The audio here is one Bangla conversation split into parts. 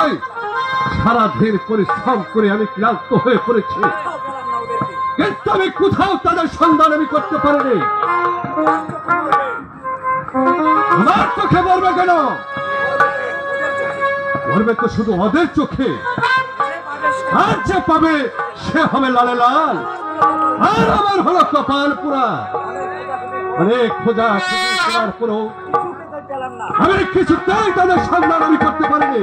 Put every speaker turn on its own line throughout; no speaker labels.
ওই সারাদিন পরিশ্রম করে আমি ক্লান্ত হয়ে পড়েছি, কিন্তু আমি কোথাও তাদের সন্ধান আমি করতে পারিনি। আমার চোখে মরবে কেন? মরবে তো শুধু ওদের চোখে, আর যে পাবে সে হবে লালে লাল, আর আমার হলো কপাল পুরা। অনেক খোঁজা করার পরও আমি কিছুতেই তাদের সন্ধান আমি করতে পারিনি।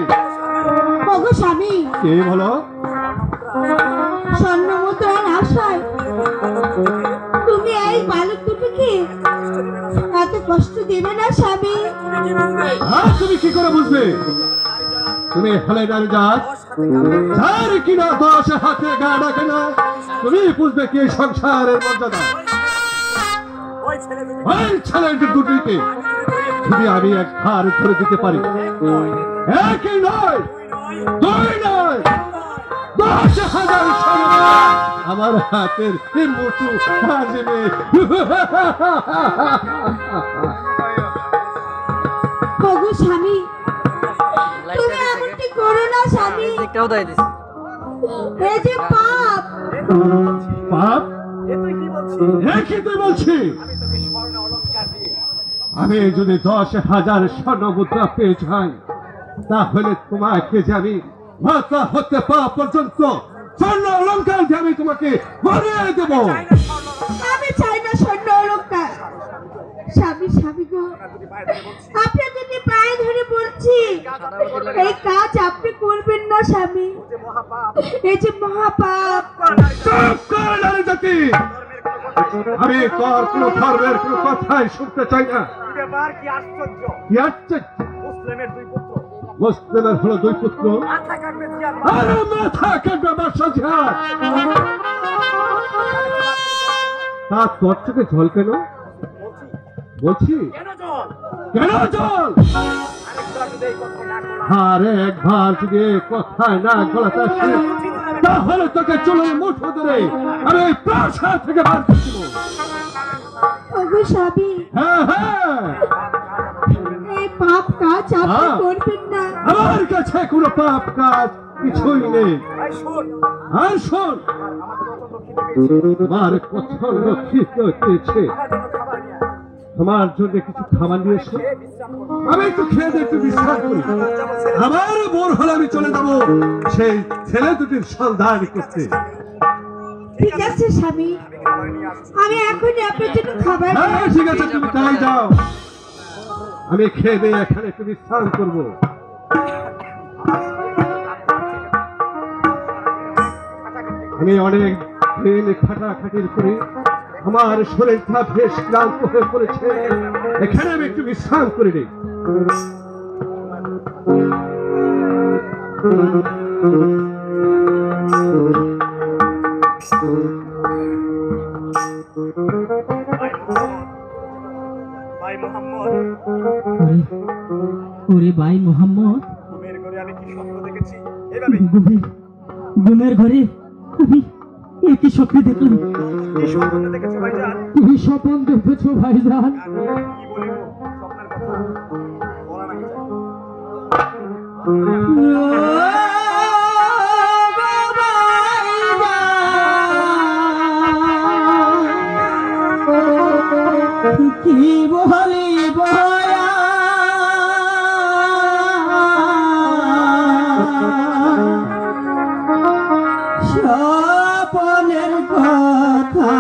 ওগো স্বামী,
কে বলো?
স্বর্ণ মুদ্রার আশায় তুমি এই বালক দুটোকে এত কষ্ট দেবে না স্বামী।
তুমি কি করে বুঝবে? তুমি হলে নারী জাত, যার কিনা 10 হাতে গা ডাকে না, তুমি বুঝবে কি সংসারের মর্যাদা। ওই ছেলের দুটিকে যদি আমি এক ঘর করে দিতে পারি, একই নয়, দুই নয়, 10,000 আমার হাতের মুঠু বাজবে।
ওগো স্বামী, তুমি এমনটি করো না স্বামী। এই যে পাপ।
পাপ? কি তুই বলছি? আমি যদি 10,000 স্বর্ণ মুদ্রা পেয়ে যাই, তাহলে তোমাকে যে আমি মাতা হতে পাওয়া পর্যন্ত স্বর্ণ অলঙ্কার দিয়ে আমি তোমাকে ভরিয়ে দেব।
আমি চাই না স্বর্ণ অলঙ্কার। স্বামী, স্বামী গো, আপনি যদি পায়ে ধরে বলছি, এই কাজ আপনি করবেন না স্বামী। এই যে মহাপাপ।
চুপ কর নারী জাতি, আমি তোর কোনো ধর্মের কোনো কথাই শুনতে চাই না। কি আশ্চর্য! মুসলিমের হলো 2 পুত্র, আর মাথা কাটবে বাদশা জিহাদ। তার তোর চোখে জল কেন? বলছি কেন জল? আরে একবার যদি কথায় না গলাতে আসে, তাহলে তোকে চুলের মুঠো ধরে আমি এই প্রাসাদ থেকে বার করে দেব।
ওগো স্বামী,
হ্যাঁ হ্যাঁ,
এই পাপ কাজ আপনি করবেন না।
আমার কাছে কোনো পাপ কাজ কিছুই নেই। আর শোন, আমার পছন্দ খিস্ত হয়েছে, আমার জন্য কিছু খাবার নিয়ে এসো, আমি একটু খেয়ে দিয়ে একটু বিশ্রাম করি। আমার বোর হলে আমি চলে যাবো সেই ছেলে দুটির সন্ধান করতে।
ঠিক আছে স্বামী, আমি এখনই আপনার জন্য খাবার।
হ্যাঁ ঠিক আছে, তুমি তাই যাও, আমি খেয়ে দিয়ে এখানে একটু বিশ্রাম করবো। আমি অনেক দিন খাটাখাটির করে আমার শরীরটা বেশ ক্লান্ত হয়ে পড়েছে, এখানে আমি একটু বিশ্রাম করে নিই।
ওরে ভাই মোহাম্মদ, ঘুমের ঘরে আমি একই স্বপ্ন দেখলাম। তুমি স্বপ্ন দেখেছো ভাইজান? কি বলি বয়া স্বপনের কথা